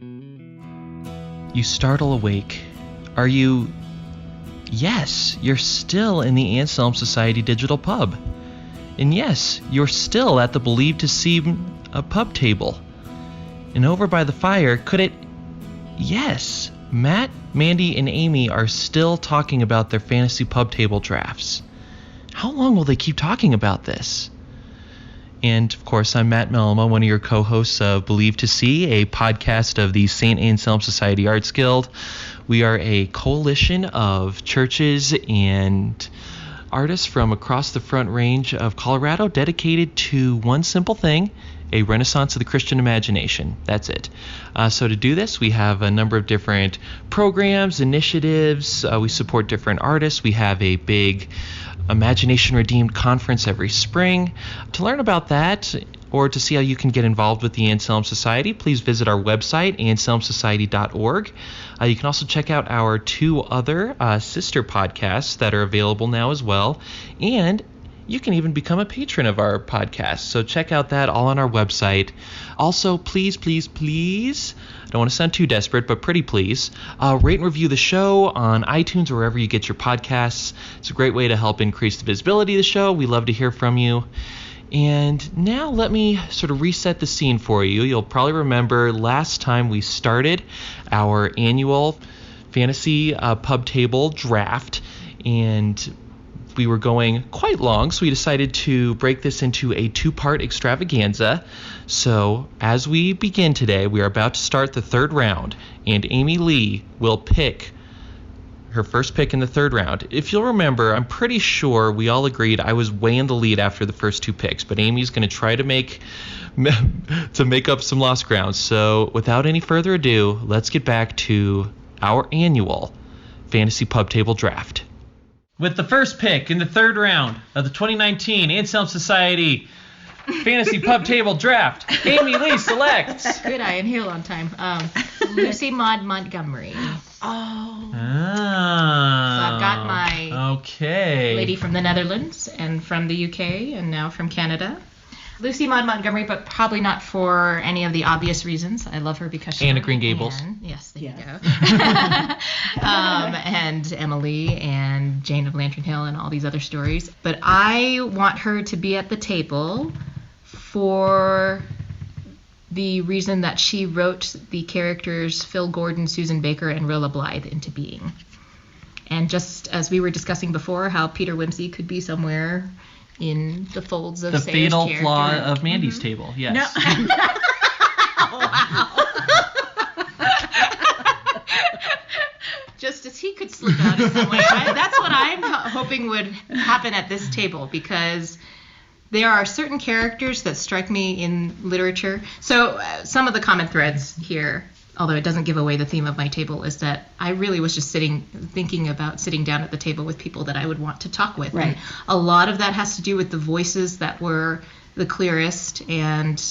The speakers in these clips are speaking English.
You startle awake. Are you... Yes, you're still in the Anselm Society Digital Pub. And yes, you're still at the believed to see a pub table. And over by the fire, could it... Yes, Matt, Mandy, and Amy are still talking about their fantasy pub table drafts. How long will they keep talking about this? And, of course, I'm Matt Melma, one of your co-hosts of Believe to See, a podcast of the St. Anselm Society Arts Guild. We are a coalition of churches and artists from across the Front Range of Colorado dedicated to one simple thing, a renaissance of the Christian imagination. That's it. So to do this, we have a number of different programs, initiatives. We support different artists. We have a big Imagination Redeemed conference every spring. To learn about that or to see how you can get involved with the Anselm Society, please visit our website, anselmsociety.org. You can also check out our two other sister podcasts that are available now as well. And you can even become a patron of our podcast. So check out that all on our website. Also, please, I don't want to sound too desperate, but pretty please, rate and review the show on iTunes or wherever you get your podcasts. It's a great way to help increase the visibility of the show. We love to hear from you. And now let me sort of reset the scene for you. You'll probably remember last time we started our annual fantasy pub table draft, and we were going quite long, so we decided to break this into a two-part extravaganza. So as we begin today, we are about to start the third round, and Amy Lee will pick her first pick in the third round. If you'll remember, I'm pretty sure we all agreed I was way in the lead after the first two picks, but Amy's going to try to make up some lost ground. So without any further ado, let's get back to our annual fantasy pub table draft. With the first pick in the third round of the 2019 Anselm Society Fantasy Pub Table Draft, Amy Lee selects. Good, I inhale on time. Lucy Maud Montgomery. Oh. So I've got my lady from the Netherlands and from the UK and now from Canada. Lucy Maud Montgomery, but probably not for any of the obvious reasons. I love her because she's Anne of Green Gables. Yes, there you go. And Emily and Jane of Lantern Hill and all these other stories. But I want her to be at the table for the reason that she wrote the characters Phil Gordon, Susan Baker, and Rilla Blythe into being. And just as we were discussing before, how Peter Wimsey could be somewhere in the folds of the Sayer's fatal character. flaw of Mandy's table. Yes. No. Wow. Just as he could slip out in some way. That's what I'm hoping would happen at this table, because there are certain characters that strike me in literature. So some of the common threads here, although it doesn't give away the theme of my table, is that I really was just thinking about sitting down at the table with people that I would want to talk with. Right. And a lot of that has to do with the voices that were the clearest and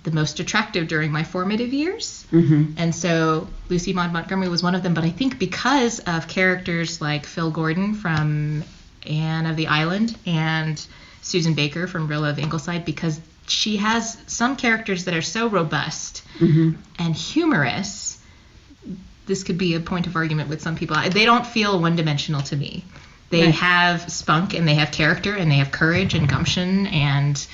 the most attractive during my formative years. Mm-hmm. And so Lucy Maud Montgomery was one of them. But I think because of characters like Phil Gordon from Anne of the Island and Susan Baker from Rilla of Ingleside, because she has some characters that are so robust and humorous, this could be a point of argument with some people. They don't feel one-dimensional to me. They have spunk, and they have character, and they have courage and gumption, and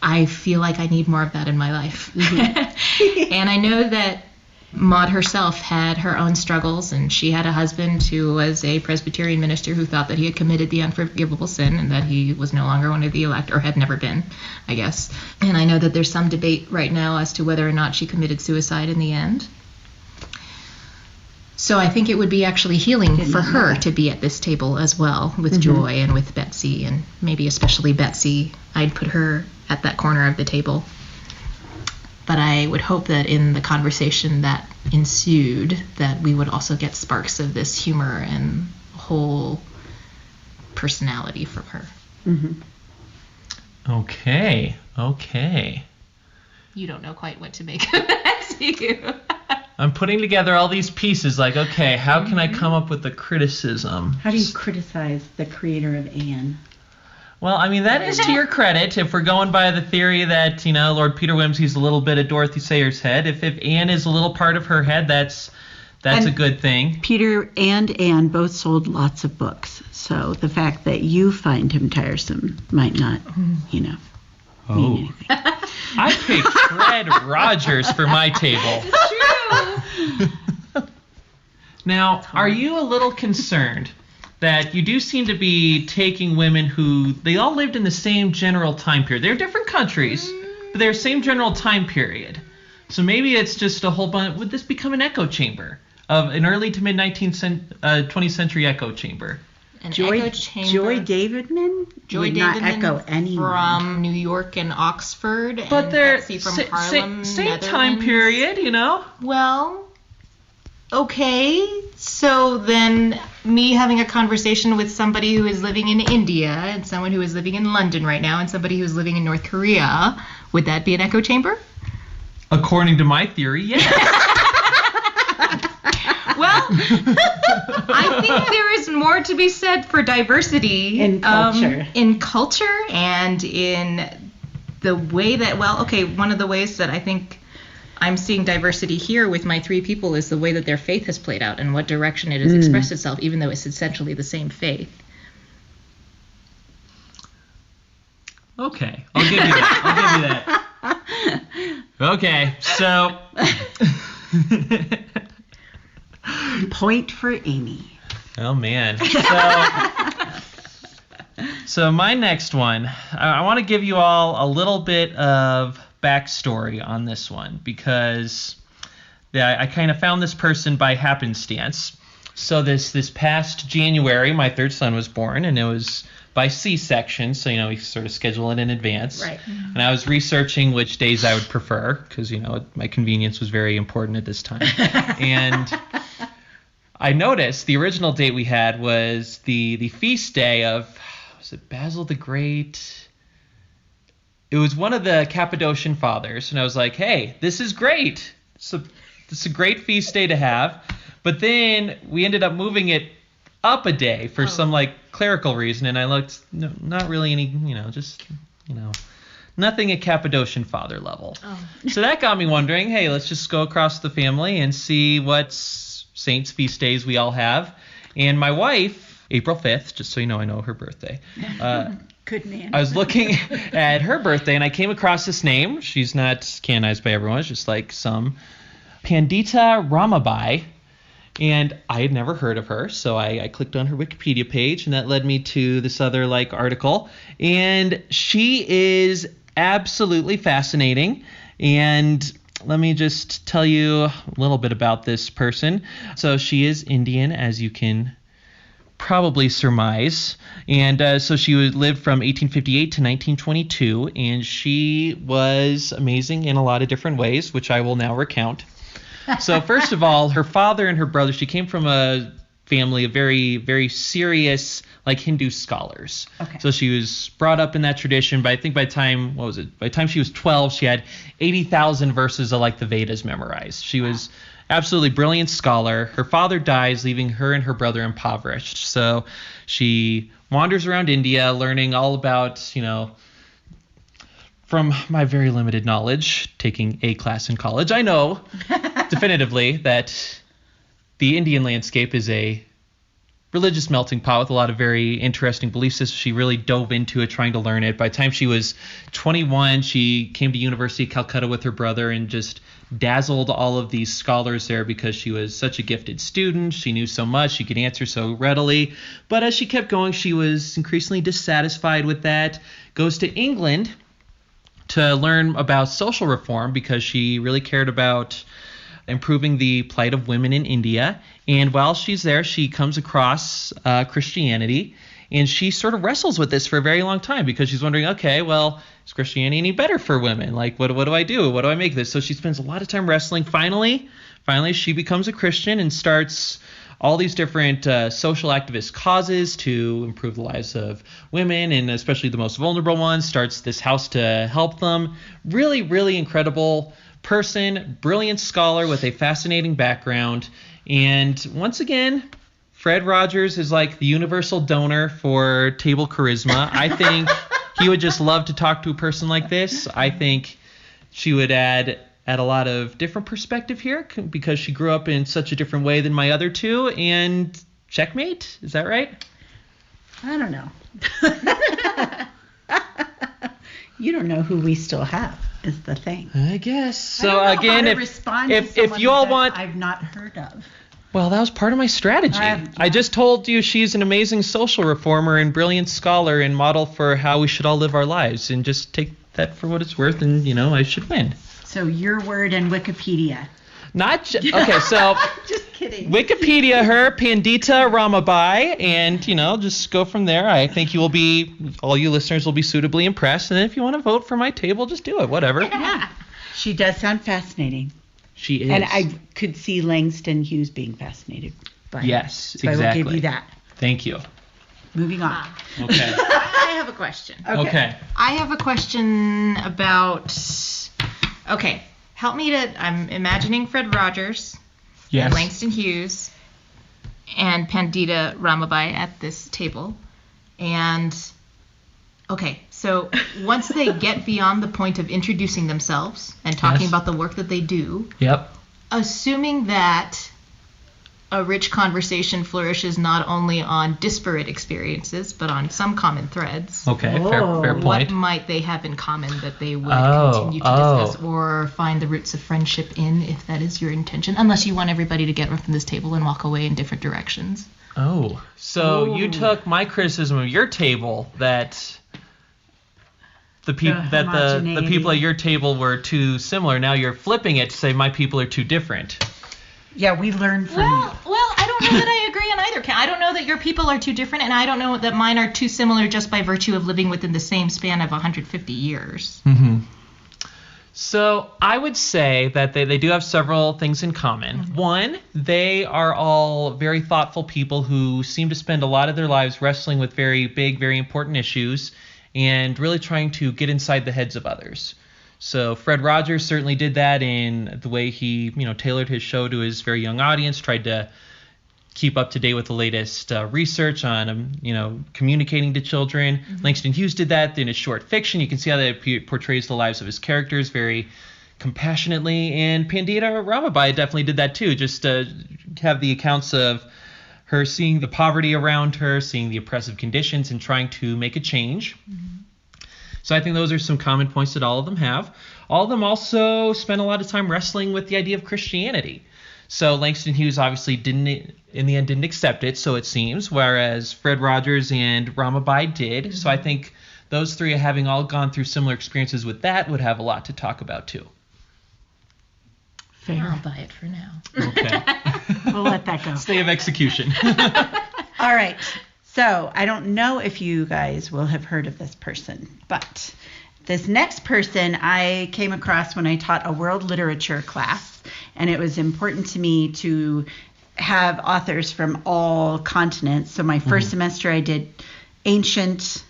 I feel like I need more of that in my life. And I know that Maud herself had her own struggles, and she had a husband who was a Presbyterian minister who thought that he had committed the unforgivable sin and that he was no longer one of the elect, or had never been, I guess. And I know that there's some debate right now as to whether or not she committed suicide in the end. So I think it would be actually healing for her to be at this table as well, with Joy and with Betsy, and maybe especially Betsy. I'd put her at that corner of the table. But I would hope that in the conversation that ensued, that we would also get sparks of this humor and whole personality from her. Okay. You don't know quite what to make of that, do you? I'm putting together all these pieces like, okay, how can I come up with a criticism? How do you criticize the creator of Anne? Well, I mean, that is to your credit. If we're going by the theory that, Lord Peter Wimsey's a little bit of Dorothy Sayers' head, if Anne is a little part of her head, that's a good thing. Peter and Anne both sold lots of books, so the fact that you find him tiresome might not, mean anything. I picked Fred Rogers for my table. It's true. Now, are you a little concerned that you do seem to be taking women who, they all lived in the same general time period? They're different countries, but they're same general time period. So maybe it's just a whole bunch. Would this become an echo chamber of an early to mid 20th century echo chamber? Joy Davidman would not echo anyone. From New York and Oxford. But and they're Betsy from Harlem, same time period, Well, okay. So then me having a conversation with somebody who is living in India and someone who is living in London right now and somebody who is living in North Korea, would that be an echo chamber? According to my theory, yes. Well, I think there is more to be said for diversity in culture, and in the way that, one of the ways that I think I'm seeing diversity here with my three people is the way that their faith has played out and what direction it has expressed itself, even though it's essentially the same faith. Okay, I'll give you that. Okay, so... Point for Amy. Oh, man. So my next one, I want to give you all a little bit of backstory on this one because I kind of found this person by happenstance. So this past January, my third son was born, and it was by C-section, so we sort of schedule it in advance. Right. Mm-hmm. And I was researching which days I would prefer because my convenience was very important at this time. And I noticed the original date we had was the feast day of, was it Basil the Great? It was one of the Cappadocian fathers, and I was like, hey, this is great. It's a great feast day to have. But then we ended up moving it up a day for some clerical reason, and I looked, no, not really any, nothing at Cappadocian father level. Oh. So that got me wondering, hey, let's just go across the family and see what saints' feast days we all have. And my wife, April 5th, just so you know, I know her birthday. Good man. I was looking at her birthday, and I came across this name. She's not canonized by everyone. It's just some Pandita Ramabai. And I had never heard of her, so I clicked on her Wikipedia page, and that led me to this other article. And she is absolutely fascinating. And let me just tell you a little bit about this person. So she is Indian, as you can probably surmise. And so she lived from 1858 to 1922, and she was amazing in a lot of different ways, which I will now recount. So first of all, her father and her brother, she came from a family of very, very serious Hindu scholars. Okay. So she was brought up in that tradition, but I think by the time she was 12, she had 80,000 verses of the Vedas memorized. She was absolutely brilliant scholar. Her father dies, leaving her and her brother impoverished. So she wanders around India, learning all about, from my very limited knowledge, taking a class in college, I know definitively that the Indian landscape is a religious melting pot with a lot of very interesting belief systems. She really dove into it, trying to learn it. By the time she was 21, she came to University of Calcutta with her brother and just dazzled all of these scholars there because she was such a gifted student. She knew so much. She could answer so readily. But as she kept going, she was increasingly dissatisfied with that. Goes to England to learn about social reform because she really cared about improving the plight of women in India. And while she's there, she comes across Christianity, and she sort of wrestles with this for a very long time because she's wondering, okay, well, is Christianity any better for women? What do I do? What do I make of this? So she spends a lot of time wrestling. Finally, she becomes a Christian and starts all these different social activist causes to improve the lives of women, and especially the most vulnerable ones, starts this house to help them. Really, really incredible person, brilliant scholar with a fascinating background. And once again, Fred Rogers is like the universal donor for table charisma. I think he would just love to talk to a person like this. I think she would add a lot of different perspective here because she grew up in such a different way than my other two. And checkmate, is that right? I don't know. You don't know who we still have is the thing. I guess. So I don't know again, how to respond to if someone you all that want, I've not heard of. well, that was part of my strategy. I just told you she's an amazing social reformer and brilliant scholar and model for how we should all live our lives, and just take that for what it's worth, and I should win. So your word and Wikipedia. Okay, so Just kidding. Wikipedia her Pandita Ramabai, and just go from there. I think all you listeners will be suitably impressed, and if you want to vote for my table, just do it. Whatever. Yeah, she does sound fascinating. She is. And I could see Langston Hughes being fascinated by yes, it. So exactly. I will give you that. Thank you. Moving on. Okay. I have a question. Okay. I have a question about. Okay, help me to. I'm imagining Fred Rogers, Yes. and Langston Hughes, and Pandita Ramabai at this table, and. Okay, so once they get beyond the point of introducing themselves and talking Yes. about the work that they do, Yep. assuming that a rich conversation flourishes not only on disparate experiences, but on some common threads, Okay. Fair Oh, point. what might they have in common that they would Oh, continue to discuss or find the roots of friendship in, if that is your intention, unless you want everybody to get up from this table and walk away in different directions. Oh, so you took my criticism of your table that the people at your table were too similar. Now you're flipping it to say my people are too different. Yeah, we learned from you. Well, I don't know that I agree on either. I don't know that your people are too different, and I don't know that mine are too similar just by virtue of living within the same span of 150 years. Mm-hmm. So I would say that they do have several things in common. Mm-hmm. One, they are all very thoughtful people who seem to spend a lot of their lives wrestling with very big, very important issues and really trying to get inside the heads of others. So Fred Rogers certainly did that in the way he, tailored his show to his very young audience, tried to keep up to date with the latest research on, communicating to children. Mm-hmm. Langston Hughes did that in his short fiction. You can see how that portrays the lives of his characters very compassionately. And Pandita Ramabai definitely did that too, just to have the accounts of her seeing the poverty around her, seeing the oppressive conditions, and trying to make a change. Mm-hmm. So I think those are some common points that all of them have. All of them also spend a lot of time wrestling with the idea of Christianity. So Langston Hughes obviously didn't accept it, so it seems, whereas Fred Rogers and Ramabai did. Mm-hmm. So I think those three, having all gone through similar experiences with that, would have a lot to talk about too. Fair. I'll buy it for now. Okay. We'll let that go. Stay of execution. All right. So I don't know if you guys will have heard of this person, but this next person I came across when I taught a world literature class, and it was important to me to have authors from all continents. So my first semester I did ancient,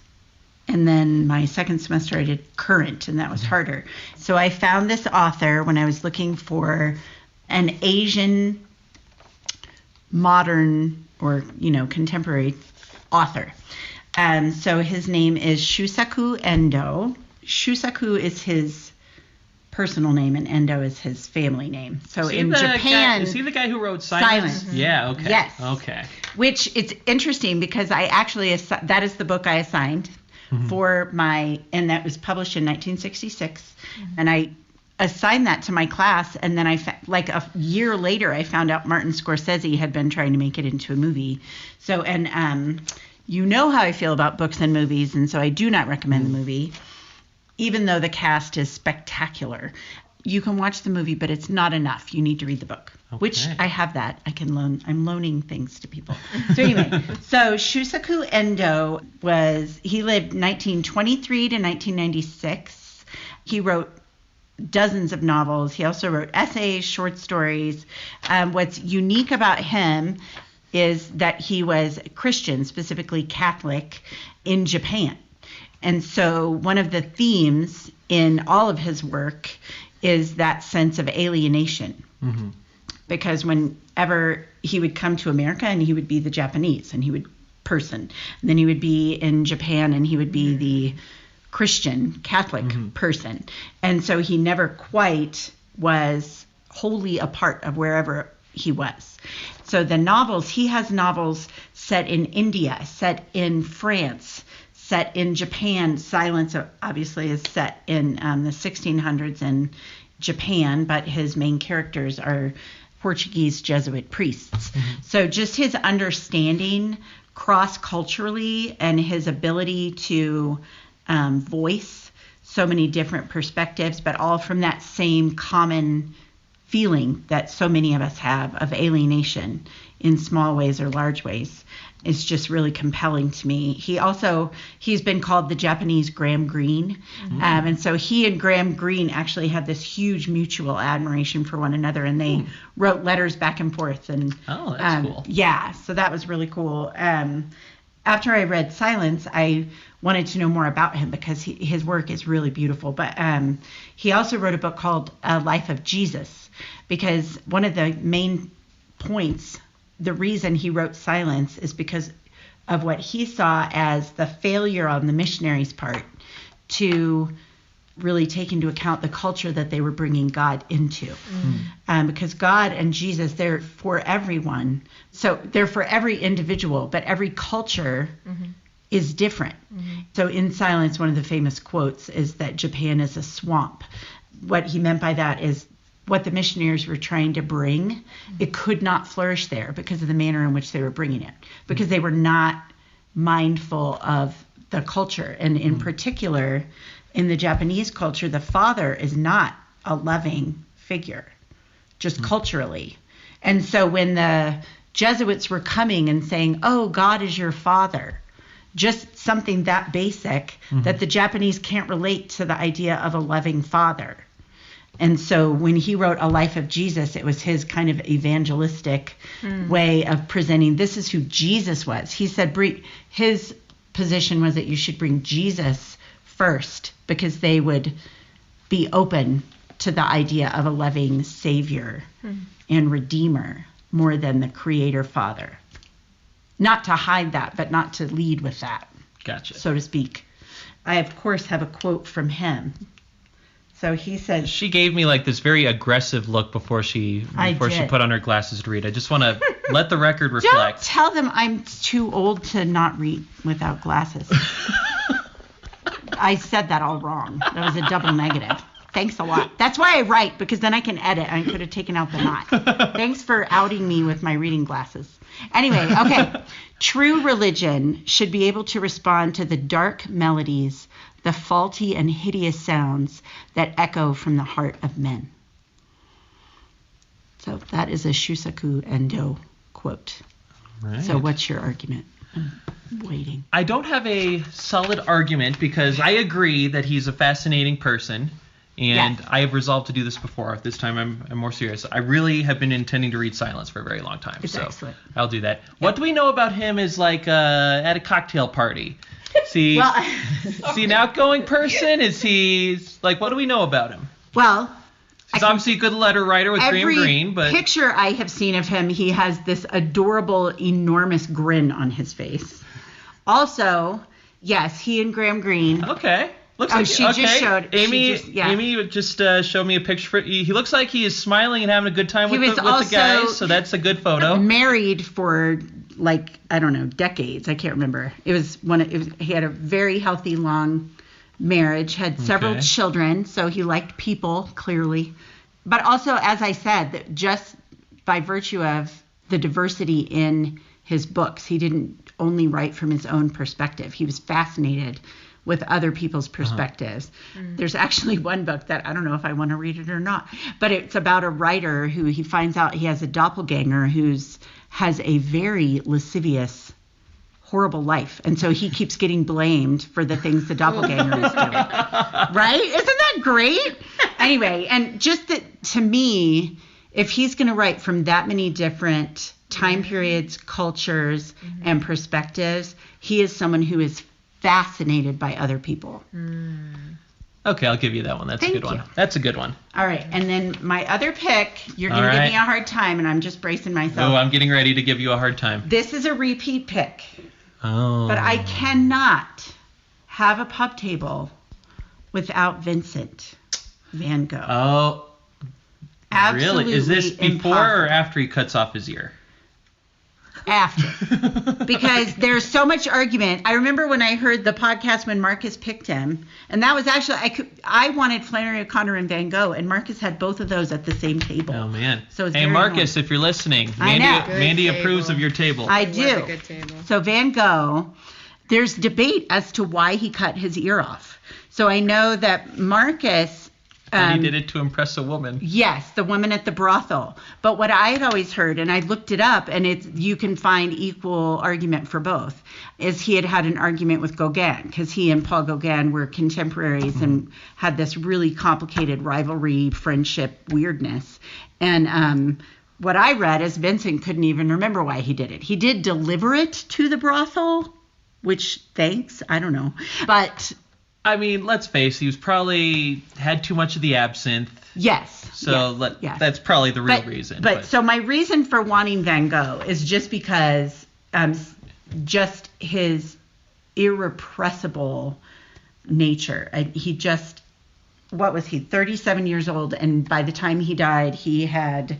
and then my second semester I did current, and that was harder. So I found this author when I was looking for an Asian modern or, contemporary author. So his name is Shusuke Endo. Shusuke is his personal name, and Endo is his family name. So in Japan... Is he the guy who wrote Silence? Silence. Yeah, okay. Yes. Okay. Which it's interesting because I actually... that is the book I assigned for my... And that was published in 1966. Mm-hmm. And I assigned that to my class, and then like a year later, I found out Martin Scorsese had been trying to make it into a movie. So, and you know how I feel about books and movies, and so I do not recommend the movie, even though the cast is spectacular. You can watch the movie, but it's not enough. You need to read the book, which I have that. I can loan. I'm loaning things to people. So anyway, so Shusuke Endo he lived 1923 to 1996. He wrote dozens of novels. He also wrote essays, short stories. What's unique about him is that he was Christian, specifically Catholic, in Japan. And so one of the themes in all of his work is that sense of alienation. Mm-hmm. because whenever he would come to America and he would be the Japanese and he would person, and then he would be in Japan and he would be the Christian Catholic person. And so he never quite was wholly a part of wherever he was. So the novels, he has novels set in India, set in France, set in Japan. Silence obviously is set in the 1600s in Japan, but his main characters are Portuguese Jesuit priests. So just his understanding cross-culturally and his ability to voice so many different perspectives, but all from that same common feeling that so many of us have of alienation in small ways or large ways, is just really compelling to me. He's been called the Japanese Graham Greene. And so he and Graham Greene actually had this huge mutual admiration for one another, and they wrote letters back and forth. And that's cool. Yeah, so that was really cool. After I read Silence, I wanted to know more about him because his work is really beautiful. But he also wrote a book called Life of Jesus, because one of the main points, the reason he wrote Silence, is because of what he saw as the failure on the missionaries' part to really take into account the culture that they were bringing God into. Because God and Jesus, they're for everyone. So they're for every individual, but every culture is different. So in Silence, one of the famous quotes is that Japan is a swamp. What he meant by that is what the missionaries were trying to bring, it could not flourish there because of the manner in which they were bringing it, because they were not mindful of the culture. And in particular, in the Japanese culture, the father is not a loving figure, just culturally. And so when the Jesuits were coming and saying, oh, God is your father, just something that basic, that the Japanese can't relate to the idea of a loving father. And so when he wrote A Life of Jesus, it was his kind of evangelistic way of presenting this is who Jesus was. He said his position was that you should bring Jesus first, because they would be open to the idea of a loving Savior and Redeemer more than the Creator Father. Not to hide that, but not to lead with that. Gotcha. So to speak. I, of course, have a quote from him. So he says... She gave me like this very aggressive look before she put on her glasses to read. I just want to let the record reflect. Don't tell them I'm too old to not read without glasses. I said that all wrong. That was a double negative. Thanks a lot. That's why I write, because then I can edit. I could have taken out the not. Thanks for outing me with my reading glasses. Anyway, okay. True religion should be able to respond to the dark melodies, the faulty and hideous sounds that echo from the heart of men. So that is a Shusuke Endo quote. Right. So what's your argument? I'm waiting. I don't have a solid argument because I agree that he's a fascinating person. And yes. I have resolved to do this before. This time I'm more serious. I really have been intending to read Silence for a very long time. It's so excellent. I'll do that. Yep. What do we know about him is like at a cocktail party? See, see an outgoing person? Is he like, what do we know about him? Well, he's obviously a good letter writer with Graham Greene, but every picture I have seen of him, he has this adorable, enormous grin on his face. Also, yes, he and Graham Greene. Okay. Looks just showed Amy. Amy just showed me a picture. He looks like he is smiling and having a good time with the guys. So that's a good photo. Married for I don't know, decades. I can't remember. He had a very healthy, long marriage. Had several children. So he liked people clearly, but also, as I said, that just by virtue of the diversity in his books, he didn't only write from his own perspective. He was fascinated with other people's perspectives. There's actually one book that I don't know if I want to read it or not, but it's about a writer who he finds out he has a doppelganger has a very lascivious, horrible life. And so he keeps getting blamed for the things the doppelganger is doing. Right? Isn't that great? Anyway, and just that, to me, if he's going to write from that many different time periods, cultures, and perspectives, he is someone who is fascinated by other people. Okay, I'll give you that one. That's a good one. That's a good one. All right, and then my other pick, you're going to give me a hard time, and I'm just bracing myself. Oh, I'm getting ready to give you a hard time. This is a repeat pick. Oh. But I cannot have a pub table without Vincent van Gogh. Oh, Absolutely really? Is this before impossible. or after he cuts off his ear? After. Because there's so much argument. I remember when I heard the podcast when Marcus picked him, and that was actually, I wanted Flannery O'Connor and Van Gogh, and Marcus had both of those at the same table. Oh, man. So it's hey, very Marcus, annoying. if you're listening, I know. Mandy Good approves table. of your table. I It was do. a good table. So Van Gogh, there's debate as to why he cut his ear off. So I know that Marcus... and he did it to impress a woman. Yes, the woman at the brothel. But what I had always heard, and I looked it up, and you can find equal argument for both, is he had an argument with Gauguin, because he and Paul Gauguin were contemporaries and had this really complicated rivalry, friendship, weirdness. And what I read is Vincent couldn't even remember why he did it. He did deliver it to the brothel, which, thanks, I don't know. But... I mean, let's face it, he was probably had too much of the absinthe. Yes. So yes. that's probably the real reason. But so my reason for wanting Van Gogh is just because just his irrepressible nature. He just, what was he, 37 years old, and by the time he died, he had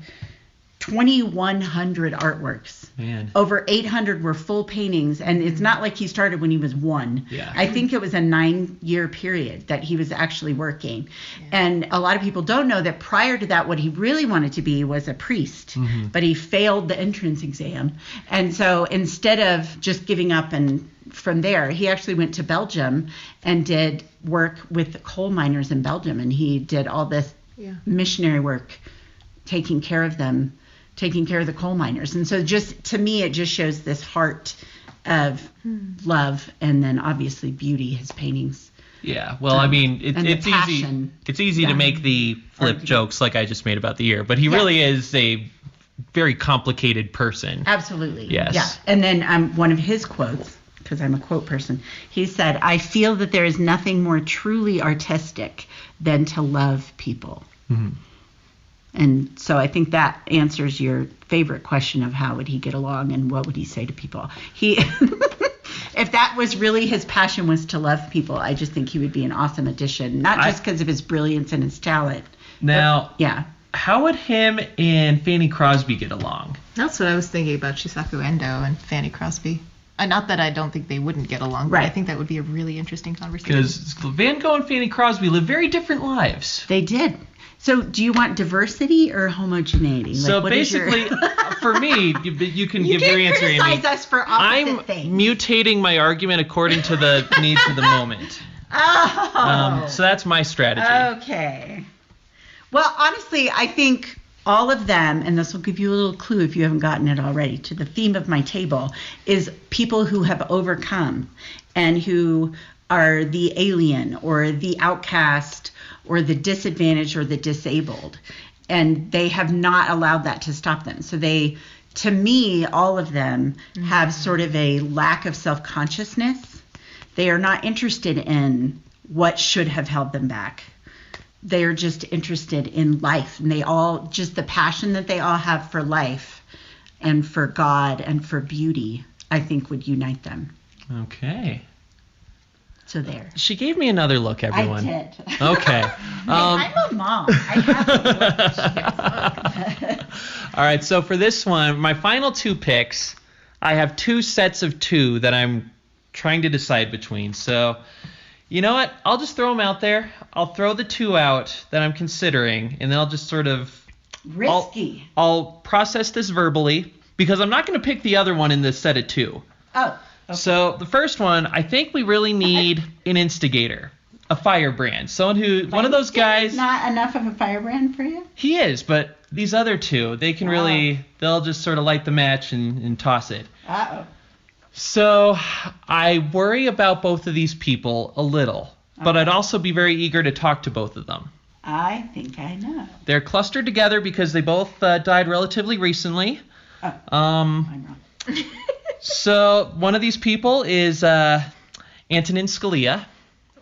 2,100 artworks. Man. Over 800 were full paintings, and it's not like he started when he was 1. Yeah. I think it was a 9-year period that he was actually working. Yeah. And a lot of people don't know that prior to that, what he really wanted to be was a priest, but he failed the entrance exam. And so instead of just giving up and from there, he actually went to Belgium and did work with the coal miners in Belgium, and he did all this missionary work, taking care of them, taking care of the coal miners. And so just to me, it just shows this heart of love, and then obviously beauty, his paintings. Yeah, well, I mean, it's passion. easy. It's easy to make the flip jokes like I just made about the ear, but he really is a very complicated person. Absolutely. Yes. Yeah. And then one of his quotes, because I'm a quote person, he said, "I feel that there is nothing more truly artistic than to love people." Mm-hmm. And so I think that answers your favorite question of how would he get along and what would he say to people. If that was really his passion, was to love people, I just think he would be an awesome addition, not just because of his brilliance and his talent. Now, yeah. How would him and Fanny Crosby get along? That's what I was thinking about Shusuke Endo and Fanny Crosby. Not that I don't think they wouldn't get along, but I think that would be a really interesting conversation. Because Van Gogh and Fanny Crosby live very different lives. They did. So do you want diversity or homogeneity? So basically, for me, you can give your answer, Amy. You can't criticize us for opposite things. I'm mutating my argument according to the needs of the moment. Oh. So that's my strategy. Okay. Well, honestly, I think all of them, and this will give you a little clue if you haven't gotten it already, to the theme of my table, is people who have overcome and who are the alien or the outcast or the disadvantaged or the disabled. And they have not allowed that to stop them. So they, to me, all of them have sort of a lack of self-consciousness. They are not interested in what should have held them back. They are just interested in life. And they all, just the passion that they all have for life and for God and for beauty, I think would unite them. Okay. So there. She gave me another look, everyone. I did. Okay. I'm a mom. I have to look. All right, so for this one, my final 2 picks, I have 2 sets of 2 that I'm trying to decide between. So, you know what? I'll just throw them out there. I'll throw the 2 out that I'm considering, and then I'll just sort of... Risky. I'll process this verbally, because I'm not going to pick the other one in this set of 2. Oh. Okay. So the first one, I think we really need an instigator, a firebrand, someone who, one of those guys. Not enough of a firebrand for you? He is, but these other 2, they can really, they'll just sort of light the match and toss it. Uh-oh. So I worry about both of these people a little, but I'd also be very eager to talk to both of them. I think I know. They're clustered together because they both died relatively recently. Oh, I'm wrong. So one of these people is Antonin Scalia.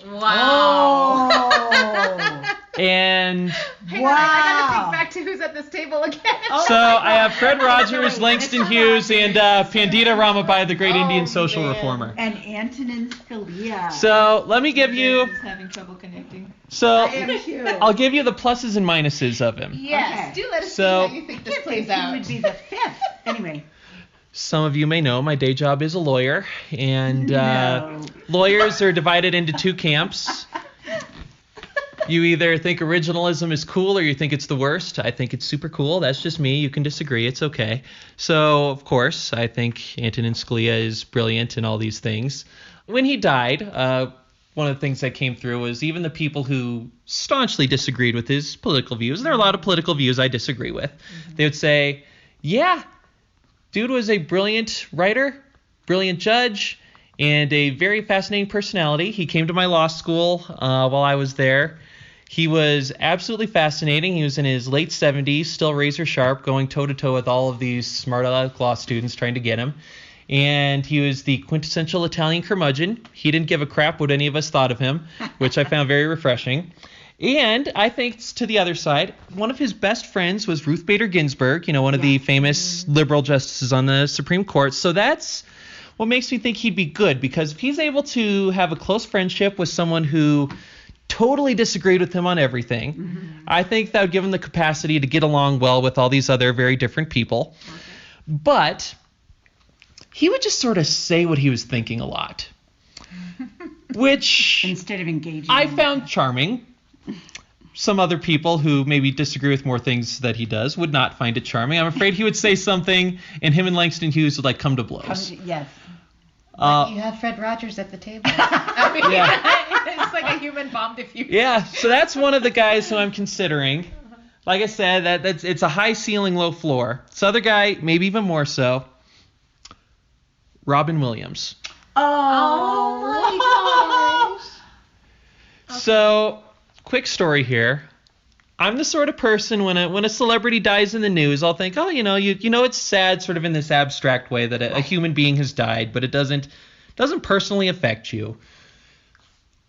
Wow. Oh. And Hang on, I gotta think back to who's at this table again. so I have Fred Rogers, Langston Hughes, and Pandita Ramabai, the great Indian social man. reformer. And Antonin Scalia. So let me give you. He's having trouble connecting. So I am too. I'll give you the pluses and minuses of him. Yes, Okay. do let us So- see how you think this I plays think he out. would be the fifth. Anyway. Some of you may know my day job is a lawyer, and No. lawyers are divided into two camps. You either think originalism is cool or you think it's the worst. I think it's super cool. That's just me. You can disagree. It's okay. So, of course, I think Antonin Scalia is brilliant in all these things. When he died, one of the things that came through was even the people who staunchly disagreed with his political views, and there are a lot of political views I disagree with, they would say, yeah, dude was a brilliant writer, brilliant judge, and a very fascinating personality. He came to my law school while I was there. He was absolutely fascinating. He was in his late 70s, still razor sharp, going toe-to-toe with all of these smart aleck law students trying to get him. And he was the quintessential Italian curmudgeon. He didn't give a crap what any of us thought of him, which I found very refreshing. And I think to the other side, one of his best friends was Ruth Bader Ginsburg, one of the famous liberal justices on the Supreme Court. So that's what makes me think he'd be good, because if he's able to have a close friendship with someone who totally disagreed with him on everything, I think that would give him the capacity to get along well with all these other very different people. Okay. But he would just sort of say what he was thinking a lot, which Instead of engaging. I found charming. Some other people who maybe disagree with more things that he does would not find it charming. I'm afraid he would say something, and him and Langston Hughes would come to blows. Yes. You have Fred Rogers at the table. I mean, it's like a human bomb diffuser. Yeah, so that's one of the guys who I'm considering. Like I said, it's a high ceiling, low floor. This other guy, maybe even more so, Robin Williams. Oh my gosh. So, quick story here. I'm the sort of person when a celebrity dies in the news, I'll think, oh, it's sad, sort of in this abstract way that a human being has died, but it doesn't personally affect you.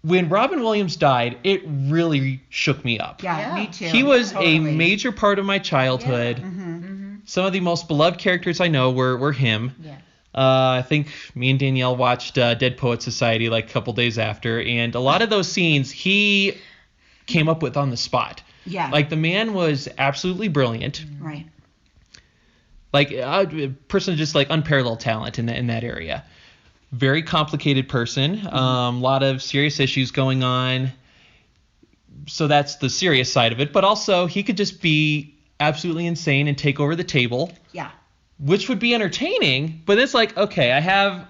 When Robin Williams died, it really shook me up. Yeah, me too. He was Totally. a major part of my childhood. Mm-hmm. Some of the most beloved characters I know were him. Yeah. I think me and Danielle watched Dead Poet Society like a couple days after, and a lot of those scenes he came up with on the spot. Yeah. Like, the man was absolutely brilliant. Right. Like, a person of just like unparalleled talent in that area. Very complicated person. A lot of serious issues going on. So that's the serious side of it. But also, he could just be absolutely insane and take over the table. Yeah. Which would be entertaining. But it's like, okay, I have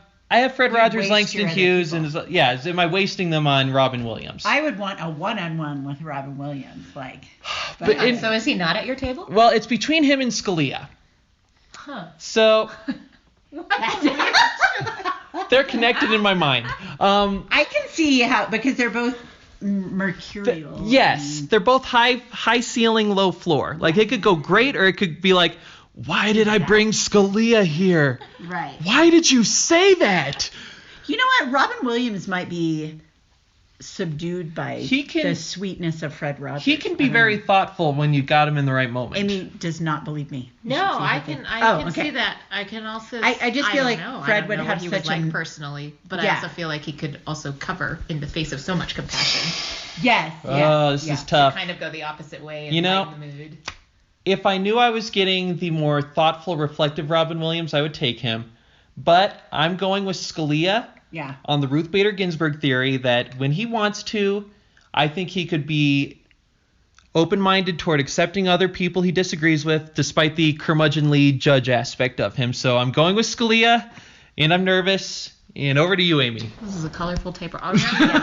Fred Rogers, waste Langston your other Hughes, people. and am I wasting them on Robin Williams? I would want a one-on-one with Robin Williams, like. But So is he not at your table? Well, it's between him and Scalia. Huh. So they're connected in my mind. I can see how, because they're both mercurial. Yes, they're both high ceiling, low floor. Like, it could go great, or it could be like, why did I bring Scalia here? Right. Why did you say that? You know what? Robin Williams might be subdued by the sweetness of Fred Rogers. He can be very thoughtful when you got him in the right moment. Amy does not believe me. You No, should see I her can face. see that. I can also. I just feel like don't know. Fred I don't would know have what he was such like a- personally, but I Yeah. also feel like he could also cover in the face of so much compassion. Yes. Oh, this is tough. Kind of go the opposite way and You know, lighten the mood. If I knew I was getting the more thoughtful, reflective Robin Williams, I would take him. But I'm going with Scalia Yeah. on the Ruth Bader Ginsburg theory that when he wants to, I think he could be open-minded toward accepting other people he disagrees with, despite the curmudgeonly judge aspect of him. So I'm going with Scalia, and I'm nervous. And over to you, Amy. This is a colorful taper. Oh, yeah,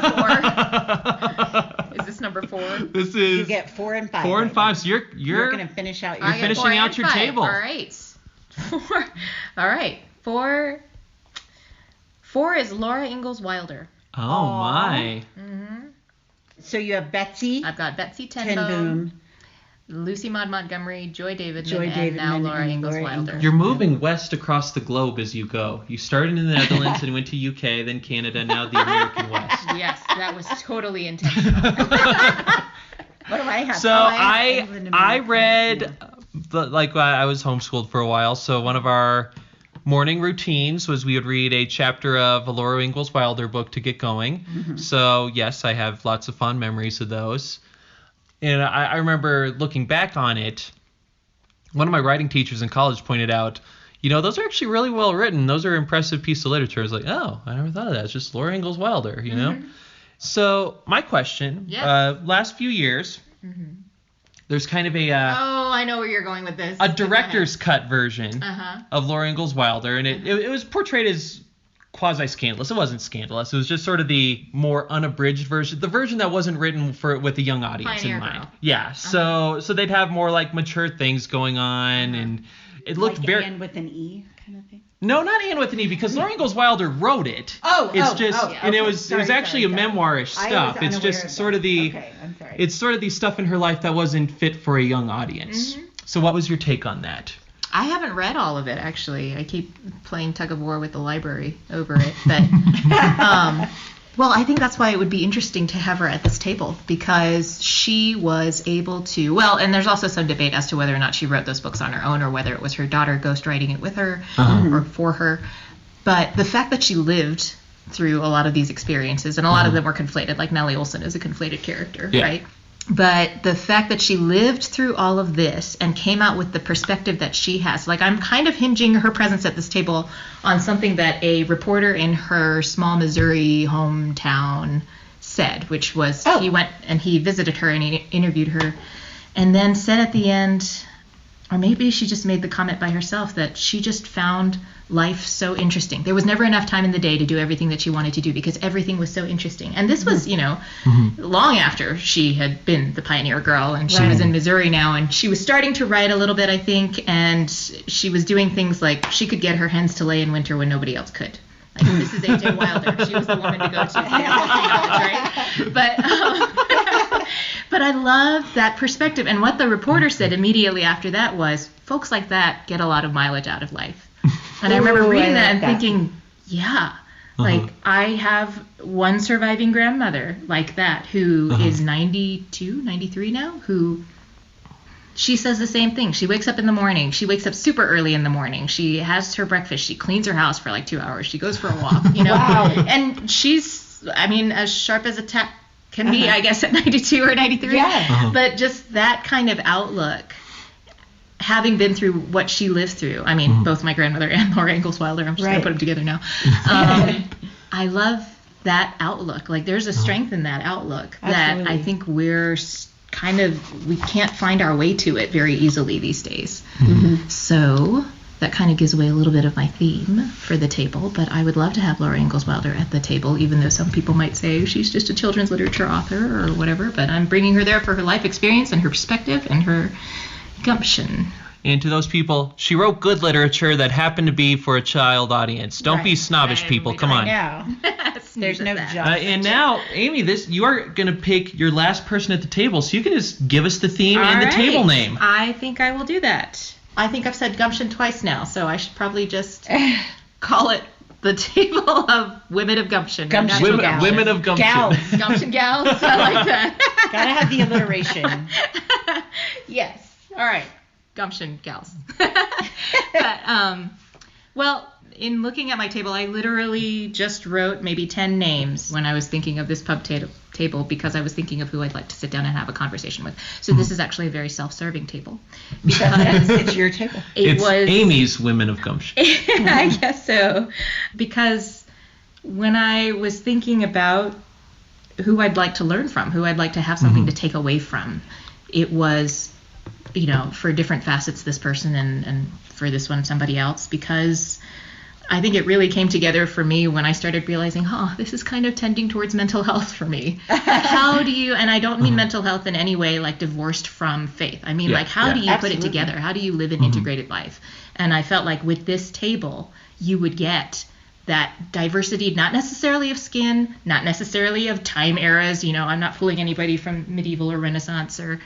4. Is this number 4? This is You get 4 and 5. 4 and right 5. now. So you're You're going to finish out your. I get finishing 4 out and your 5. table. All right. 4. All right. 4. 4 is Laura Ingalls Wilder. Oh, my. Mm-hmm. So you have Betsy I've got Betsy Ten Tenboom. Boom, Lucy Maud Montgomery, Joy Davidman, Joy and now Davidman Laura and Ingalls Laura Wilder. Ingalls. You're moving west across the globe as you go. You started in the Netherlands and went to UK, then Canada, now the American West. Yes, that was totally intentional. What do I have? So I read, I was homeschooled for a while, so one of our morning routines was we would read a chapter of a Laura Ingalls Wilder book to get going. Mm-hmm. So yes, I have lots of fond memories of those. And I remember looking back on it, one of my writing teachers in college pointed out, those are actually really well written. Those are impressive piece of literature. I was like, oh, I never thought of that. It's just Laura Ingalls Wilder, Mm-hmm. So my question, last few years, mm-hmm. there's kind of I know where you're going with this. A director's cut version of Laura Ingalls Wilder, and it was portrayed as quasi-scandalous. It wasn't scandalous. It was just sort of the more unabridged version, the version that wasn't written with a young audience Pioneer in mind. Girl. Yeah, so they'd have more like mature things going on, and it looked like very Anne with an E kind of thing. No, not Anne with an E, because Laura Ingalls Wilder wrote it. And it was actually a memoirish stuff. It's just sort of I'm sorry. It's sort of the stuff in her life that wasn't fit for a young audience. Mm-hmm. So what was your take on that? I haven't read all of it, actually. I keep playing tug of war with the library over it. But, well, I think that's why it would be interesting to have her at this table, because she was able to, well, and there's also some debate as to whether or not she wrote those books on her own or whether it was her daughter ghostwriting it with her or for her. But the fact that she lived through a lot of these experiences, and a lot of them were conflated, like Nellie Olson is a conflated character, right? But the fact that she lived through all of this and came out with the perspective that she has, like I'm kind of hinging her presence at this table on something that a reporter in her small Missouri hometown said, which was he went and he visited her and he interviewed her and then said at the end, or maybe she just made the comment by herself, that she just found life so interesting. There was never enough time in the day to do everything that she wanted to do because everything was so interesting. And this was, long after she had been the pioneer girl, and she was in Missouri now, and she was starting to write a little bit, I think, and she was doing things like she could get her hens to lay in winter when nobody else could. Like, this is A.J. Wilder. She was the woman to go to. Right? But I love that perspective. And what the reporter said immediately after that was, folks like that get a lot of mileage out of life. And I remember reading that and thinking, like I have one surviving grandmother like that who is 92, 93 now, who she says the same thing. She wakes up in the morning. She wakes up super early in the morning. She has her breakfast. She cleans her house for like 2 hours. She goes for a walk, Wow. And she's, as sharp as a tack can be, I guess, at 92 or 93. Yeah. But just that kind of outlook, having been through what she lived through, both my grandmother and Laura Ingalls Wilder, I'm just going to put them together now. I love that outlook. Like, there's a strength in that outlook that I think we can't find our way to it very easily these days. Mm-hmm. So that kind of gives away a little bit of my theme for the table, but I would love to have Laura Ingalls Wilder at the table, even though some people might say she's just a children's literature author or whatever, but I'm bringing her there for her life experience and her perspective and her gumption. And to those people, she wrote good literature that happened to be for a child audience. Don't be snobbish, people. Come on. There's no judge. And now, Amy, you are going to pick your last person at the table, so you can just give us the theme and the table name. I think I will do that. I think I've said gumption twice now, so I should probably just call it the table of women of gumption. Women of gumption. Gals. Gumption gals. I like that. Gotta have the alliteration. Yes. All right. Gumption gals. But, well, in looking at my table, I literally just wrote maybe 10 names when I was thinking of this pub table because I was thinking of who I'd like to sit down and have a conversation with. So this is actually a very self-serving table. Because it's your table. It's Amy's Women of Gumption. I guess so. Because when I was thinking about who I'd like to learn from, who I'd like to have something to take away from, it was, for different facets, this person, and for this one, somebody else, because I think it really came together for me when I started realizing, this is kind of tending towards mental health for me. How do you, and I don't mean mental health in any way like divorced from faith. I mean, how do you put it together? How do you live an integrated life? And I felt like with this table, you would get that diversity, not necessarily of skin, not necessarily of time eras. I'm not fooling anybody from medieval or Renaissance or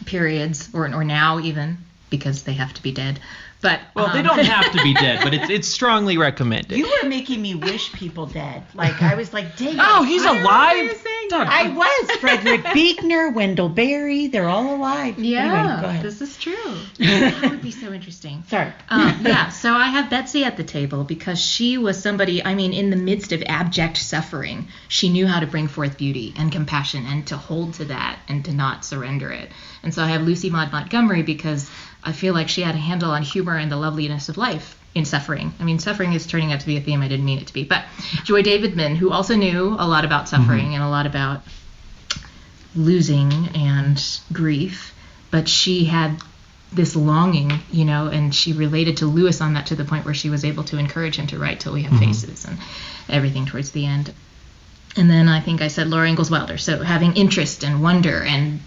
periods, or now even, because they have to be dead. But Well, they don't have to be dead, but it's strongly recommended. You were making me wish people dead. Like, I was like, dang. Oh, he's alive? I was. Frederick Buechner, Wendell Berry, they're all alive. Yeah, Anyway, go ahead. this is true. That would be so interesting. Sorry. Yeah, so I have Betsy at the table because she was somebody, I mean, in the midst of abject suffering, she knew how to bring forth beauty and compassion and to hold to that and to not surrender it. And so I have Lucy Maud Montgomery because I feel like she had a handle on humor and the loveliness of life in suffering. I mean, suffering is turning out to be a theme I didn't mean it to be. But Joy Davidman, who also knew a lot about suffering and a lot about losing and grief, but she had this longing, and she related to Lewis on that to the point where she was able to encourage him to write Till We Have Faces and everything towards the end. And then I think I said Laura Ingalls Wilder. So having interest and wonder, and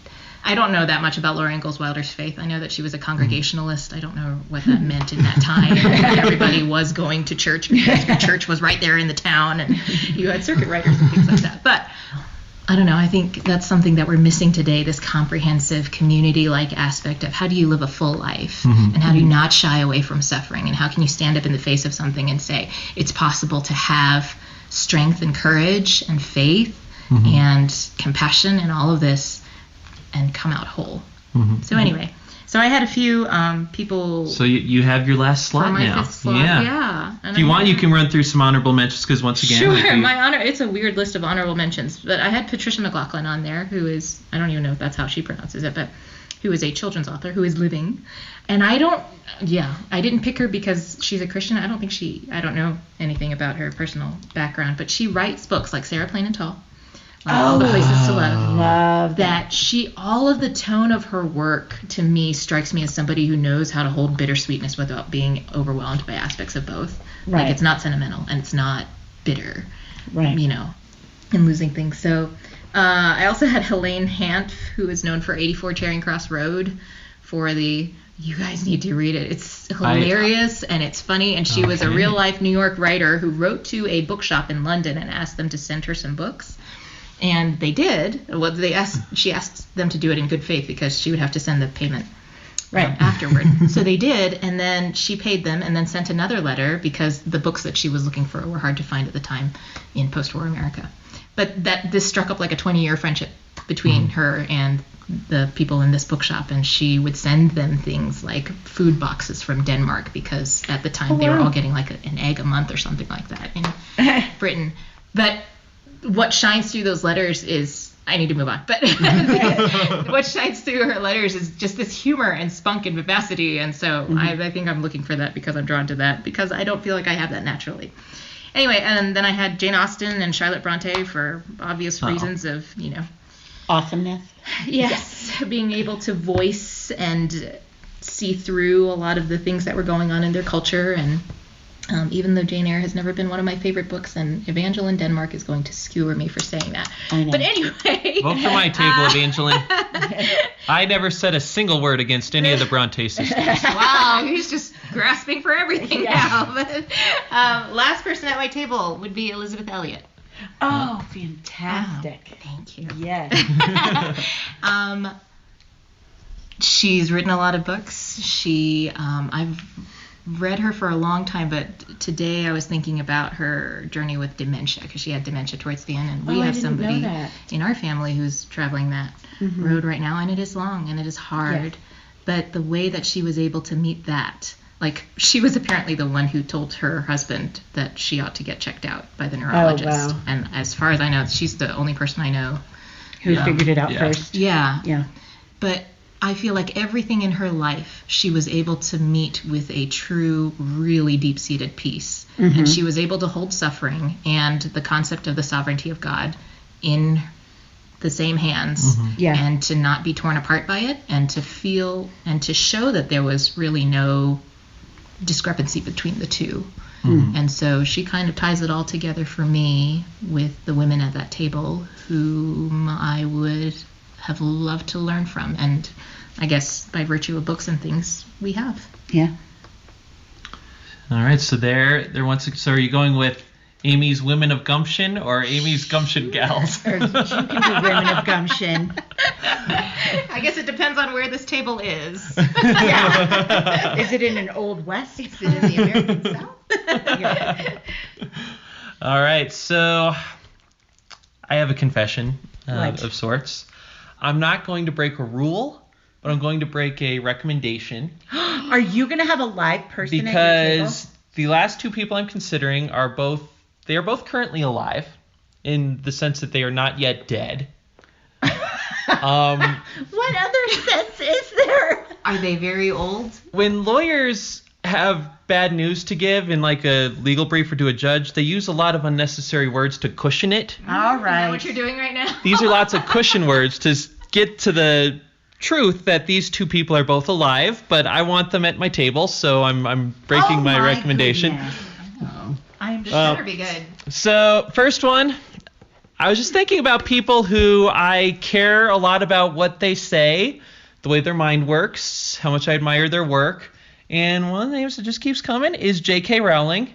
I don't know that much about Laura Ingalls Wilder's faith. I know that she was a Congregationalist. I don't know what that meant in that time. Everybody was going to church because the church was right there in the town, and you had circuit riders and things like that. But I don't know. I think that's something that we're missing today, this comprehensive community-like aspect of how do you live a full life and how do you not shy away from suffering, and how can you stand up in the face of something and say it's possible to have strength and courage and faith and compassion and all of this and come out whole. So anyway, so I had a few people. So you have your last slot my now. fifth slot, yeah. And If you want, you can run through some honorable mentions, because once again, Sure, it's a weird list of honorable mentions, but I had Patricia McLaughlin on there, who is, I don't even know if that's how she pronounces it, but who is a children's author who is living. And I didn't pick her because she's a Christian. I don't know anything about her personal background, but she writes books like Sarah Plain and Tall. All the Places to Love. Love that. All of the tone of her work to me strikes me as somebody who knows how to hold bittersweetness without being overwhelmed by aspects of both. Right. Like, it's not sentimental and it's not bitter, Right. and losing things. So I also had Helene Hanff, who is known for 84 Charing Cross Road, for you guys need to read it. It's hilarious and it's funny. And she was a real life New York writer who wrote to a bookshop in London and asked them to send her some books. And they did. Well, she asked them to do it in good faith because she would have to send the payment afterward. So they did, and then she paid them and then sent another letter because the books that she was looking for were hard to find at the time in post-war America. But this struck up like a 20-year friendship between her and the people in this bookshop, and she would send them things like food boxes from Denmark because at the time they were all getting like an egg a month or something like that in Britain. But what shines through those letters is, I need to move on, but what shines through her letters is just this humor and spunk and vivacity, and so I think I'm looking for that because I'm drawn to that, because I don't feel like I have that naturally. Anyway, and then I had Jane Austen and Charlotte Bronte for obvious reasons of, awesomeness. Yes, being able to voice and see through a lot of the things that were going on in their culture, and even though Jane Eyre has never been one of my favorite books, and Evangeline Denmark is going to skewer me for saying that. I know. But anyway. Vote for my table, Evangeline. I never said a single word against any of the Bronte sisters. Wow, he's just grasping for everything now. But last person at my table would be Elizabeth Elliot. Oh, fantastic. Oh, thank you. Yes. She's written a lot of books. I've read her for a long time, but today I was thinking about her journey with dementia, because she had dementia towards the end, and we have somebody in our family who's traveling that road right now, and it is long and it is hard. Yes. But the way that she was able to meet that, like, she was apparently the one who told her husband that she ought to get checked out by the neurologist. Oh, wow. And as far as I know, she's the only person I know who figured it out first. Yeah. But I feel like everything in her life, she was able to meet with a true, really deep-seated peace. And she was able to hold suffering and the concept of the sovereignty of God in the same hands, and to not be torn apart by it, and to feel and to show that there was really no discrepancy between the two. And so she kind of ties it all together for me with the women at that table whom I would have loved to learn from, and I guess by virtue of books and things we have. Yeah. All right, so so are you going with Amy's Women of Gumption or Amy's Gumption Gals? Or you can do Women of Gumption. I guess it depends on where this table is. Yeah. Is it in an Old West? Is it in the American South? Yeah. All right, so I have a confession What? of sorts. I'm not going to break a rule, but I'm going to break a recommendation. Are you going to have a live person Because at the last two people I'm considering are both currently alive in the sense that they are not yet dead. your table? What other sense is there? Are they very old? When lawyers have bad news to give in like a legal brief or to a judge, they use a lot of unnecessary words to cushion it. All Is that right. what you're doing right now? These are lots of cushion words to get to the truth that these two people are both alive, but I want them at my table, so I'm breaking Oh my recommendation. goodness. I'm This sure. better be good. So, first one, I was just thinking about people who I care a lot about what they say, the way their mind works, how much I admire their work. And one of the names that just keeps coming is J.K. Rowling.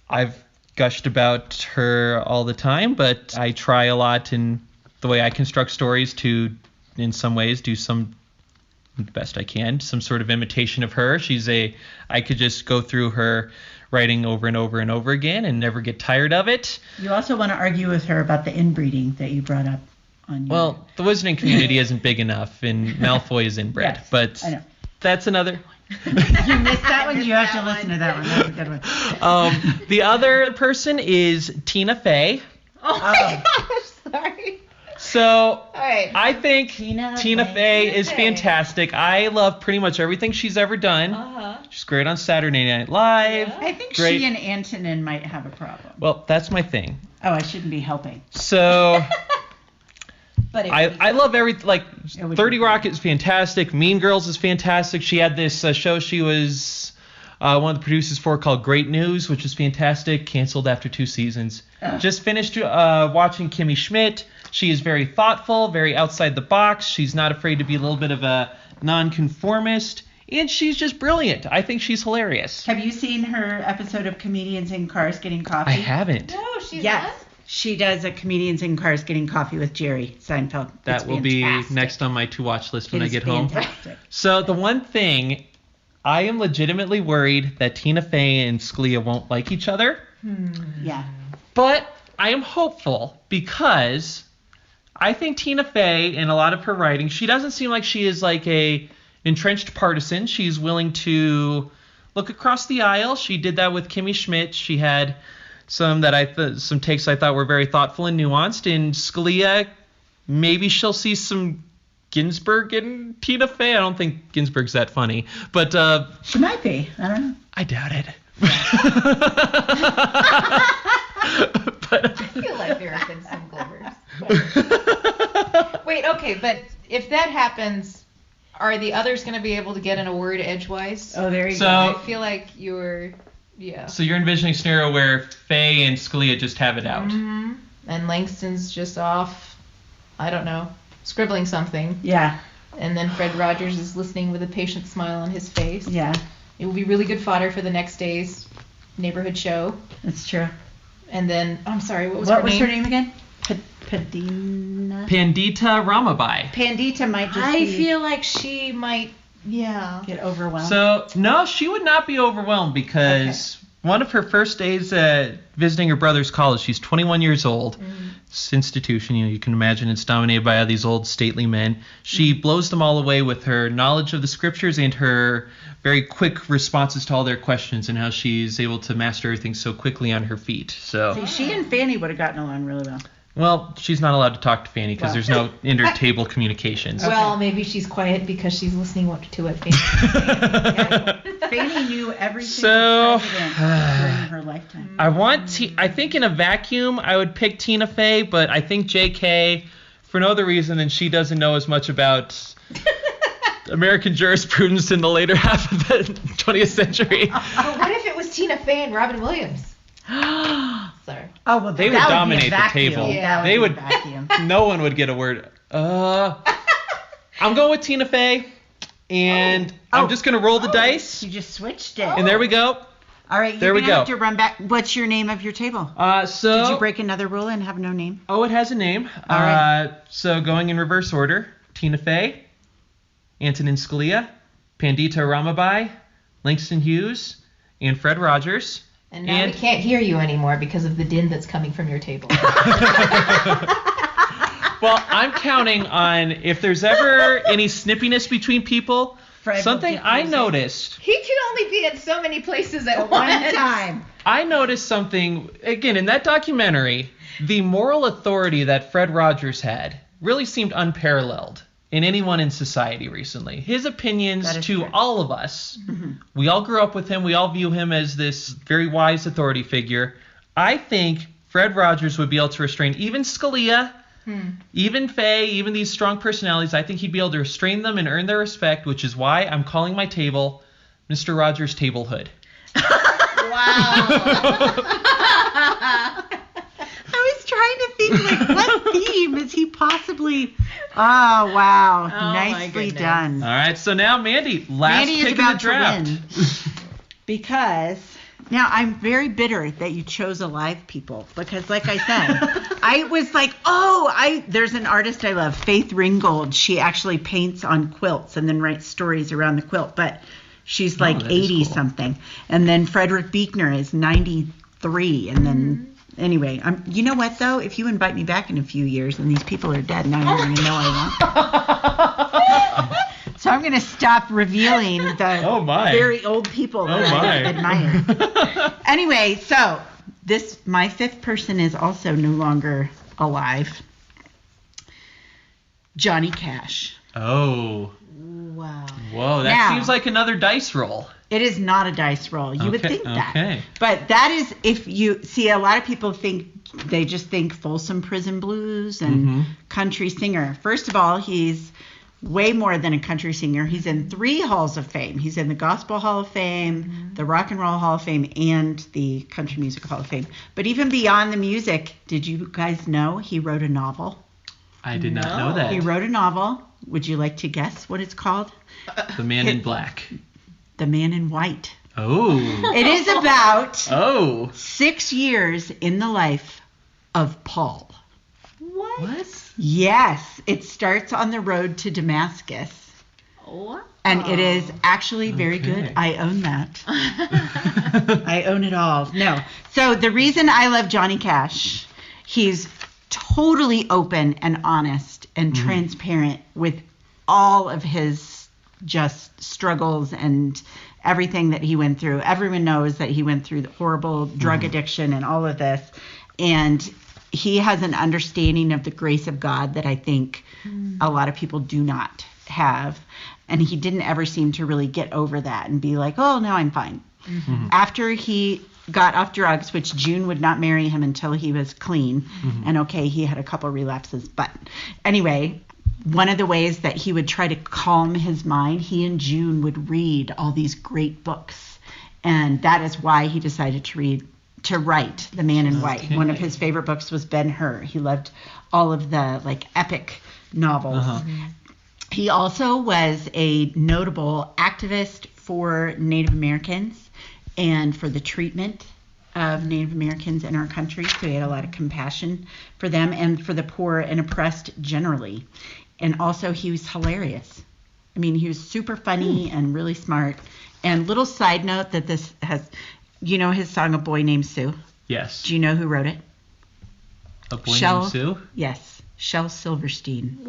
I've gushed about her all the time, but I try a lot in the way I construct stories to, in some ways, do some the best I can, some sort of imitation of her. I could just go through her writing over and over and over again and never get tired of it. You also want to argue with her about the inbreeding that you brought up on your... Well, the wizarding community isn't big enough, and Malfoy is inbred, Yes, but I know. that's another. You missed that one? You have to listen to that one. That's a good one. The other person is Tina Fey. Oh my gosh, sorry. So All right. I think Tina Fey Fey. is fantastic. I love pretty much everything she's ever done. Uh-huh. She's great on Saturday Night Live. Yeah. I think Great. she and Antonin might have a problem. Well, that's my thing. Oh, I shouldn't be helping. So But it I love everything. Like It would 30 be Rock is fantastic. Mean Girls is fantastic. She had this show she was one of the producers for called Great News, which is fantastic. Canceled after 2 seasons. Just finished watching Kimmy Schmidt. She is very thoughtful, very outside the box. She's not afraid to be a little bit of a nonconformist. And she's just brilliant. I think she's hilarious. Have you seen her episode of Comedians in Cars Getting Coffee? I haven't. No, she's Yes. not. She does a Comedians in Cars Getting Coffee with Jerry Seinfeld. That It's will be fantastic. next on my to-watch list when It I is get home. fantastic. So the one thing, I am legitimately worried that Tina Fey and Scalia won't like each other. Yeah. But I am hopeful because I think Tina Fey, in a lot of her writing, she doesn't seem like she is like a entrenched partisan. She's willing to look across the aisle. She did that with Kimmy Schmidt. She had some some takes I thought were very thoughtful and nuanced. In Scalia, maybe she'll see some Ginsburg in Tina Fey. I don't think Ginsburg's that funny, but She might be. I don't know. I doubt it. But I feel like there have been some glimmers. Wait, okay, but if that happens, are the others going to be able to get in a word edgewise? Oh, there you So- go. I feel like you're, yeah. so you're envisioning a scenario where Fey and Scalia just have it out. Mm-hmm. And Langston's just off, I don't know, scribbling something. Yeah. And then Fred Rogers is listening with a patient smile on his face. Yeah. It will be really good fodder for the next day's neighborhood show. That's true. And then, I'm sorry, what was What her was name? her name again? Padina. Pandita Ramabai. Pandita might just I be, feel like she might, yeah. get overwhelmed. So, no, she would not be overwhelmed because one of her first days visiting her brother's college, she's 21 years old. This institution, you can imagine it's dominated by these old stately men. She blows them all away with her knowledge of the scriptures and her very quick responses to all their questions and how she's able to master everything so quickly on her feet. So, See, she and Fanny would have gotten along really well. well, she's not allowed to talk to Fanny because Well. there's no inter-table communications. Well, maybe she's quiet because she's listening to what Fanny. Fanny knew every So- single president during her lifetime. I think in a vacuum I would pick Tina Fey, but I think JK, for no other reason than she doesn't know as much about American jurisprudence in the later half of the 20th century. But what if it was Tina Fey and Robin Williams? Sorry. Oh, well, They would that dominate be the a vacuum. table. Yeah, They be a would- vacuum. No one would get a word. I'm going with Tina Fey, and I'm just going to roll the dice, You just switched it. and there we go. All right, There you're we gonna go. have to run back. What's your name of your table? So Did you break another rule and have no name? Oh, it has a name. All right. So going in reverse order: Tina Fey, Antonin Scalia, Pandita Ramabai, Langston Hughes, and Fred Rogers. And now we can't hear you anymore because of the din that's coming from your table. Well, I'm counting on if there's ever any snippiness between people. Fred Something will get I music. noticed. He can only be at so many places at One once. time. I noticed something, again, in that documentary, the moral authority that Fred Rogers had really seemed unparalleled in anyone in society recently. His opinions That is to true. all of us, we all grew up with him, we all view him as this very wise authority figure. I think Fred Rogers would be able to restrain even Scalia, even Fay, even these strong personalities. I think he'd be able to restrain them and earn their respect, which is why I'm calling my table Mr. Rogers' Tablehood. Wow. I was trying to think, like, what theme is he possibly... Oh, wow. my Nicely goodness. done. All right, so now Mandy, last Mandy is pick in the about to draft. win. Because... Now, I'm very bitter that you chose alive people because, like I said, I was like, there's an artist I love, Faith Ringgold. She actually paints on quilts and then writes stories around the quilt, but she's like that is 80-something. And then Frederick Buechner is 93. And then, anyway, you know what, though? If you invite me back in a few years and these people are dead, now you're going to know I won't. So I'm going to stop revealing the Oh, my. very old people that I admire. Anyway, so my fifth person is also no longer alive. Johnny Cash. Oh, Wow. whoa, that Now- seems like another dice roll. It is not a dice roll. You would Okay, think that. okay. But that is, if you see, a lot of people they just think Folsom Prison Blues and country singer. First of all, he's way more than a country singer. He's in 3 halls of fame. He's in the Gospel Hall of Fame, the Rock and Roll Hall of Fame, and the Country Music Hall of Fame. But even beyond the music, did you guys know he wrote a novel? I did not know that. He wrote a novel. Would you like to guess what it's called? The Man in Black. The Man in White. Oh. It is about Oh. 6 years in the life of Paul. What? Yes, it starts on the road to Damascus. What? And it is actually very Okay. good. I own that. I own it all. No. So the reason I love Johnny Cash, he's totally open and honest and transparent with all of his just struggles and everything that he went through. Everyone knows that he went through the horrible drug addiction and all of this. And he has an understanding of the grace of God that I think a lot of people do not have. And he didn't ever seem to really get over that and be like, oh, no, I'm fine. After he got off drugs, which June would not marry him until he was clean. And okay, he had a couple relapses. But anyway, one of the ways that he would try to calm his mind, he and June would read all these great books. And that is why he decided to write The Man in White. Okay. One of his favorite books was Ben-Hur. He loved all of the like epic novels. He also was a notable activist for Native Americans and for the treatment of Native Americans in our country. So he had a lot of compassion for them and for the poor and oppressed generally. And also he was hilarious. I mean, he was super funny and really smart. And little side note that this has, you know his song A Boy Named Sue? Yes. Do you know who wrote it? A Boy Shel- Named Sue? Yes. Shel Silverstein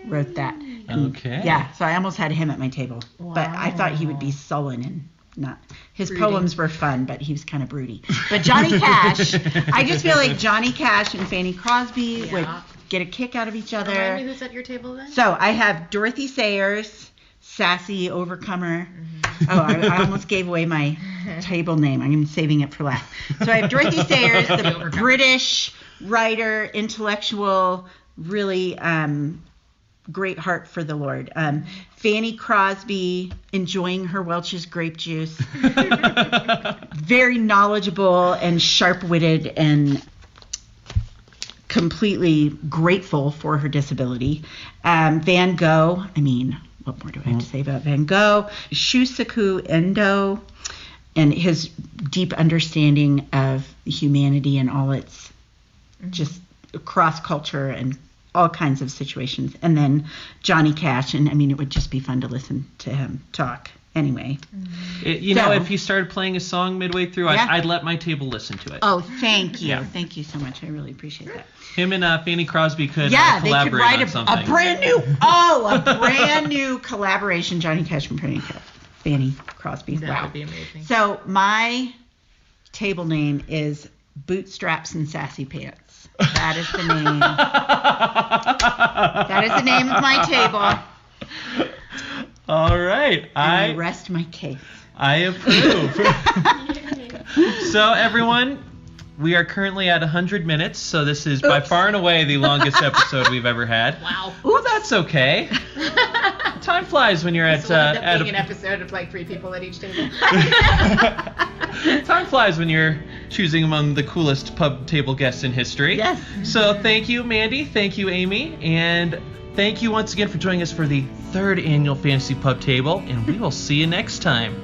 wrote that. Okay. Yeah, so I almost had him at my table. But I thought he would be sullen and not. His Broody. poems were fun, but he was kind of broody. But Johnny Cash, I just feel like Johnny Cash and Fanny Crosby would get a kick out of each Remind me other. who's at your table then? So I have Dorothy Sayers, sassy overcomer. Oh, I almost gave away my table name. I'm saving it for last. So I have Dorothy Sayers, the British writer, intellectual, really great heart for the Lord. Fanny Crosby, enjoying her Welch's grape juice. Very knowledgeable and sharp-witted and completely grateful for her disability. Van Gogh, I mean, what more do I have to say about Van Gogh? Shusuke Endo, and his deep understanding of humanity and all its just cross culture and all kinds of situations. And then Johnny Cash, and I mean, it would just be fun to listen to him talk. Anyway, You know, if he started playing a song midway through, I'd let my table listen to it. Oh, thank you. Yeah. Thank you so much. I really appreciate that. Him and Fanny Crosby could They could collaborate write on something. a brand new collaboration. Johnny Cash and Fanny Crosby. That would be amazing. So my table name is Bootstraps and Sassy Pants. That is the name. That is the name of my table. All right. I rest my case. I approve. So, everyone, we are currently at 100 minutes, so this is by far and away the longest episode we've ever had. Wow. Ooh, that's okay. Time flies when you're at being an episode of like 3 people at each table. Time flies when you're choosing among the coolest pub table guests in history. Yes. So thank you, Mandy. Thank you, Amy. And thank you once again for joining us for the 3rd annual Fantasy Pub Table. And we will see you next time.